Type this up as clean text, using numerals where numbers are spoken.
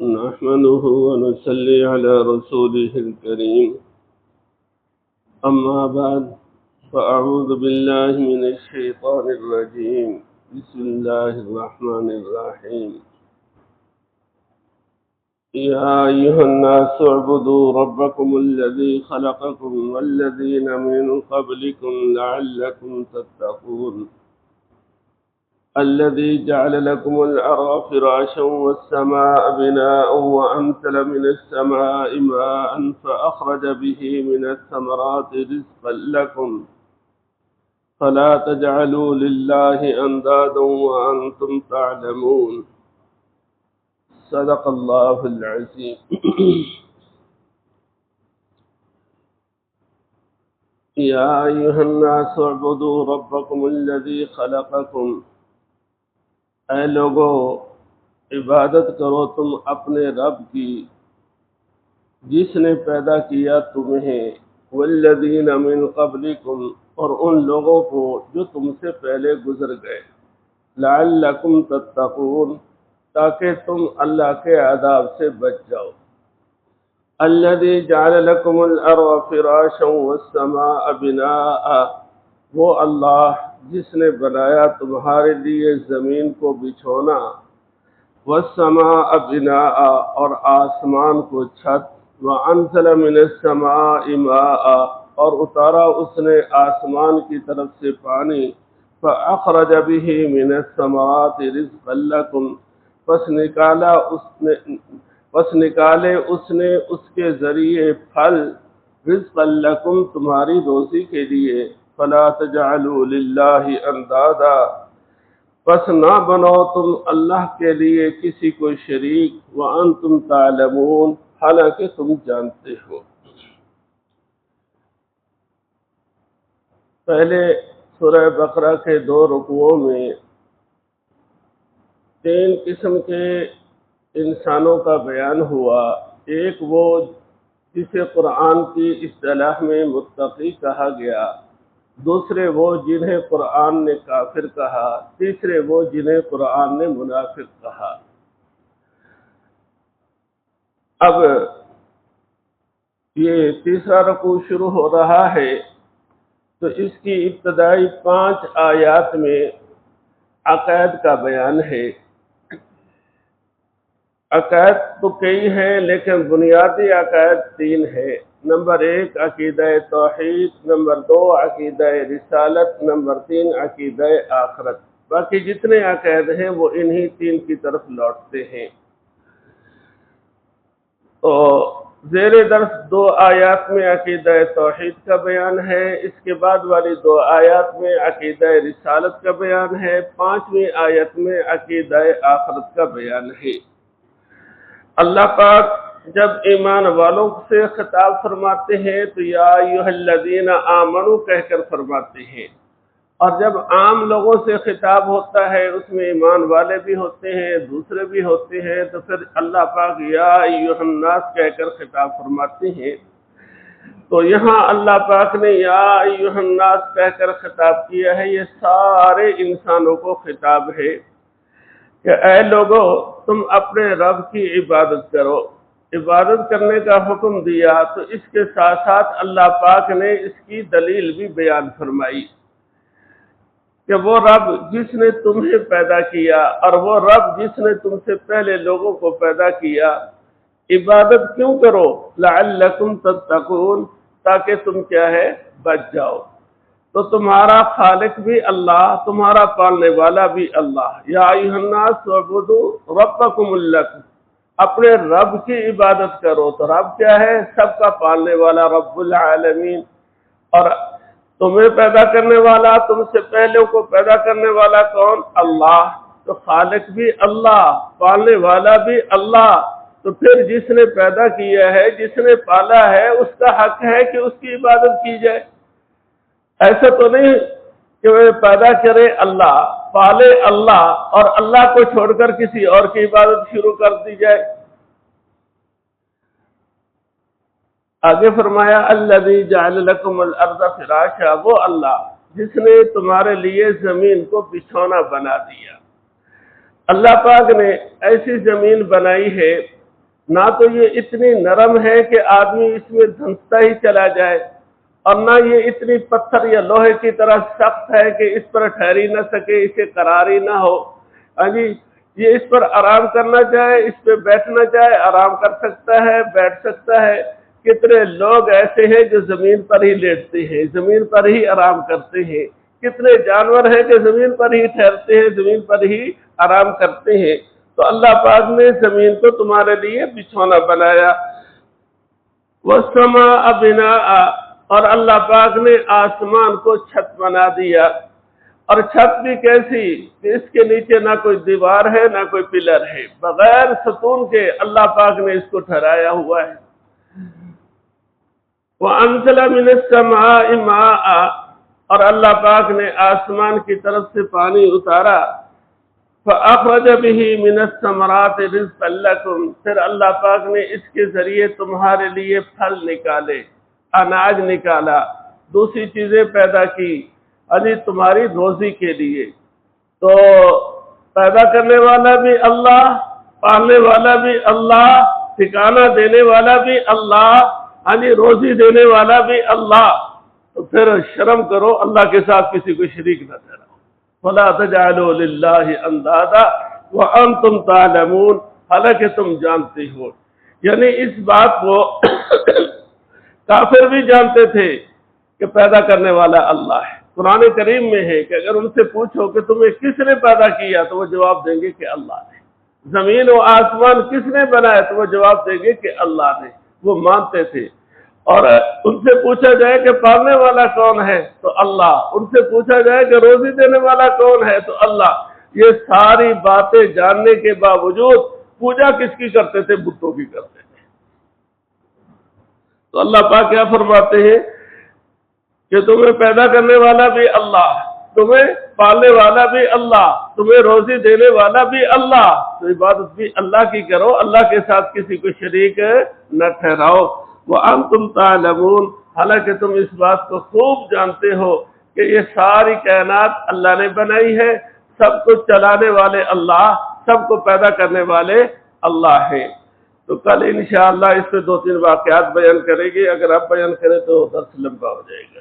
نحمده ونصلي على رسوله الكريم أما بعد فأعوذ بالله من الشيطان الرجيم بسم الله الرحمن الرحيم يا أيها الناس اعبدوا ربكم الذي خلقكم والذين من قبلكم لعلكم تتقون الذي جعل لكم الأرض فراشا والسماء بناء وأنزل من السماء ماء فأخرج به من الثمرات رزقا لكم فلا تجعلوا لله أندادا وأنتم تعلمون صدق الله العظيم يا أيها الناس اعبدوا ربكم الذي خلقكم اے لوگو عبادت کرو تم اپنے رب کی جس نے پیدا کیا تمہیں والذین من قبلکم اور ان لوگوں کو جو تم سے پہلے گزر گئے لعلکم تتقون تاکہ تم اللہ کے عذاب سے بچ جاؤ الذی جعل لکم الارض فراشا والسماء بناء وہ اللہ جس نے بنایا تمہارے لیے زمین کو بچھونا والسماء بناء اور آسمان کو چھت وانزل من السماء ماء اور اتارا اس نے آسمان کی طرف سے پانی فاخرج به من الثمرات رزقا لكم پس نکالے اس نے اس کے ذریعے پھل رزقا لكم تمہاری روزی کے لیے فلا تجعلوا للہ اندادا پس نہ بناؤ تم اللہ کے لیے کسی کو شریک وانتم تعلمون حالانکہ تم جانتے ہو۔ پہلے سورہ بقرہ کے 2 رکوعوں میں 3 قسم کے انسانوں کا بیان ہوا۔ ایک وہ جسے قرآن کی اصطلاح میں متقی کہا گیا، دوسرے وہ جنہیں قرآن نے کافر کہا، تیسرے وہ جنہیں قرآن نے منافق کہا۔ اب یہ تیسرا رکوع شروع ہو رہا ہے تو اس کی ابتدائی 5 آیات میں عقائد کا بیان ہے۔ عقائد تو کئی ہیں لیکن بنیادی عقائد 3 ہیں۔ نمبر 1 عقیدہ توحید، نمبر 2 عقیدہ رسالت، نمبر 3 عقیدہ آخرت۔ باقی جتنے عقائد ہیں وہ انہی 3 کی طرف لوٹتے ہیں۔ تو زیر درس 2 آیات میں عقیدہ توحید کا بیان ہے، اس کے بعد والی 2 آیات میں عقیدہ رسالت کا بیان ہے، 5ویں آیت میں عقیدہ آخرت کا بیان ہے۔ اللہ پاک جب ایمان والوں سے خطاب فرماتے ہیں تو یا ایھا الذین آمنوا کہہ کر فرماتے ہیں، اور جب عام لوگوں سے خطاب ہوتا ہے اس میں ایمان والے بھی ہوتے ہیں دوسرے بھی ہوتے ہیں تو پھر اللہ پاک یا ایھا الناس کہہ کر خطاب فرماتے ہیں۔ تو یہاں اللہ پاک نے یا ایھا الناس کہہ کر خطاب کیا ہے، یہ سارے انسانوں کو خطاب ہے کہ اے لوگو تم اپنے رب کی عبادت کرو۔ عبادت کرنے کا حکم دیا تو اس کے ساتھ ساتھ اللہ پاک نے اس کی دلیل بھی بیان فرمائی کہ وہ رب جس نے تمہیں پیدا کیا اور وہ رب جس نے تم سے پہلے لوگوں کو پیدا کیا، عبادت کیوں کرو؟ لعلکم تتقون تاکہ تم کیا ہے بچ جاؤ۔ تو تمہارا خالق بھی اللہ، تمہارا پالنے والا بھی اللہ۔ یا ایھا الناس اعبدوا ربکم الذی، اپنے رب کی عبادت کرو۔ تو رب کیا ہے؟ سب کا پالنے والا رب العالمین، اور تمہیں پیدا کرنے والا، تم سے پہلے کو پیدا کرنے والا کون؟ اللہ۔ تو خالق بھی اللہ، پالنے والا بھی اللہ۔ تو پھر جس نے پیدا کیا ہے، جس نے پالا ہے، اس کا حق ہے کہ اس کی عبادت کی جائے۔ ایسا تو نہیں کہ وہ پیدا کرے اللہ، پالے اللہ اور اللہ کو چھوڑ کر کسی اور کی عبادت شروع کر دی جائے۔ آگے فرمایا الذی جعل لکم الارض فراشا، وہ اللہ جس نے تمہارے لیے زمین کو بچھونا بنا دیا۔ اللہ پاک نے ایسی زمین بنائی ہے نہ تو یہ اتنی نرم ہے کہ آدمی اس میں دھنستا ہی چلا جائے، اور نہ یہ اتنی پتھر یا لوہے کی طرح سخت ہے کہ اس پر ٹھہری نہ سکے، اسے قراری نہ ہو۔ ہاں جی، یہ اس پر آرام کرنا چاہے، اس پہ بیٹھنا چاہے آرام کر سکتا ہے، بیٹھ سکتا ہے۔ کتنے لوگ ایسے ہیں جو زمین پر ہی لیٹتے ہیں، زمین پر ہی آرام کرتے ہیں، کتنے جانور ہیں کہ زمین پر ہی ٹھہرتے ہیں، زمین پر ہی آرام کرتے ہیں۔ تو اللہ پاک نے زمین کو تمہارے لیے بچھونا بنایا۔ وَالسَّمَاءَ بِنَاءً، اور اللہ پاک نے آسمان کو چھت بنا دیا، اور چھت بھی کیسی کہ اس کے نیچے نہ کوئی دیوار ہے نہ کوئی پلر ہے، بغیر ستون کے اللہ پاک نے اس کو ٹھہرایا ہوا ہے۔ وَأَنزَلَ مِنَ السَّمَاءِ مَاءً، اور اللہ پاک نے آسمان کی طرف سے پانی اتارا۔ فَأَخْرَجَ بِهِ مِنَ الثَّمَرَاتِ رِزْقًا لَكُمْ، پھر اللہ پاک نے اس کے ذریعے تمہارے لیے پھل نکالے، اناج نکالا، دوسری چیزیں پیدا کی، تمہاری روزی کے لیے۔ تو پیدا کرنے والا بھی اللہ، پالنے والا بھی اللہ، ٹھکانہ دینے والا بھی اللہ، روزی دینے والا بھی اللہ۔ تو پھر شرم کرو، اللہ کے ساتھ کسی کو شریک نہ ٹھہراؤ۔ فَلَا تَجْعَلُوا لِلَّهِ أَنْدَادًا وَأَنْتُمْ تَعْلَمُونَ، حالانکہ تم جانتے ہو۔ یعنی اس بات کو کافر بھی جانتے تھے کہ پیدا کرنے والا اللہ ہے۔ قرآن کریم میں ہے کہ اگر ان سے پوچھو کہ تمہیں کس نے پیدا کیا تو وہ جواب دیں گے کہ اللہ نے۔ زمین و آسمان کس نے بنایا تو وہ جواب دیں گے کہ اللہ نے۔ وہ مانتے تھے۔ اور ان سے پوچھا جائے کہ پالنے والا کون ہے تو اللہ، ان سے پوچھا جائے کہ روزی دینے والا کون ہے تو اللہ۔ یہ ساری باتیں جاننے کے باوجود پوجا کس کی کرتے تھے؟ بتوں کی کرتے تھے۔ تو اللہ پاک کیا فرماتے ہیں کہ تمہیں پیدا کرنے والا بھی اللہ، تمہیں پالنے والا بھی اللہ، تمہیں روزی دینے والا بھی اللہ، تو عبادت بھی اللہ کی کرو، اللہ کے ساتھ کسی کو شریک نہ ٹھہراؤ۔ وَأَنْتُمْ تَعْلَمُونَ، حالانکہ تم اس بات کو خوب جانتے ہو کہ یہ ساری کائنات اللہ نے بنائی ہے، سب کچھ چلانے والے اللہ، سب کو پیدا کرنے والے اللہ ہیں۔ تو کل انشاءاللہ اس پہ 2-3 واقعات بیان کریں گے، اگر آپ بیان کریں تو درس لمبا ہو جائے گا۔